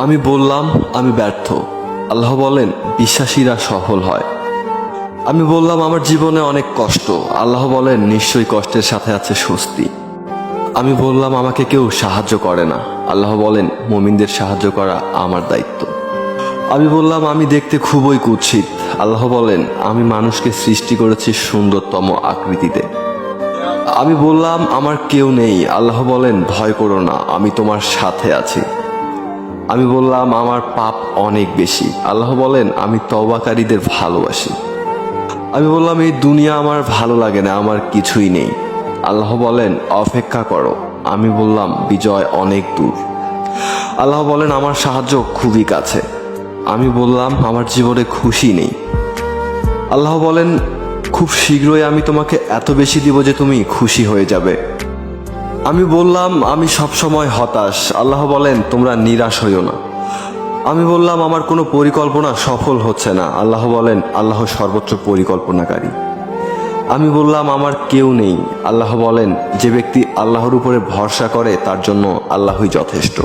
আমি বললাম আমি ব্যর্থ। আল্লাহ বলেন বিশ্বাসীরা সফল হয়। আমি বললাম আমার জীবনে অনেক কষ্ট। আল্লাহ বলেন নিশ্চয়ই কষ্টের সাথে আছে স্বস্তি। আমি বললাম আমাকে কেউ সাহায্য করে না। আল্লাহ বলেন মুমিনদের সাহায্য করা আমার দায়িত্ব। আমি বললাম আমি দেখতে খুবই কুৎসিত। আল্লাহ বলেন আমি মানুষকে সৃষ্টি করেছি সুন্দরতম আকৃতিতে। আমি বললাম আমার কেউ নেই। আল্লাহ বলেন ভয় করো না, আমি তোমার সাথে আছি। আমি বললাম আমার পাপ অনেক বেশি। আল্লাহ বলেন আমি তওবাকারীদের ভালোবাসি। আমি বললাম এই দুনিয়া আমার ভালো লাগে না, আমার কিছুই নেই। আল্লাহ বলেন অপেক্ষা করো। আমি বললাম বিজয় অনেক দূর। আল্লাহ বলেন আমার সাহায্য খুবই কাছে। আমি বললাম আমার জীবনে খুশি নেই। আল্লাহ বলেন খুব শীঘ্রই আমি তোমাকে এত বেশি দিব যে তুমি খুশি হয়ে যাবে। আমি বললাম আমি সবসময় হতাশ। আল্লাহ বলেন তোমরা নিরাশ হইও না। আমি বললাম আমার কোনো পরিকল্পনা সফল হচ্ছে না। আল্লাহ বলেন আল্লাহ সর্বোচ্চ পরিকল্পনাকারী। আমি বললাম আমার কেউ নেই। আল্লাহ বলেন যে ব্যক্তি আল্লাহর উপরে ভরসা করে তার জন্য আল্লাহই যথেষ্ট।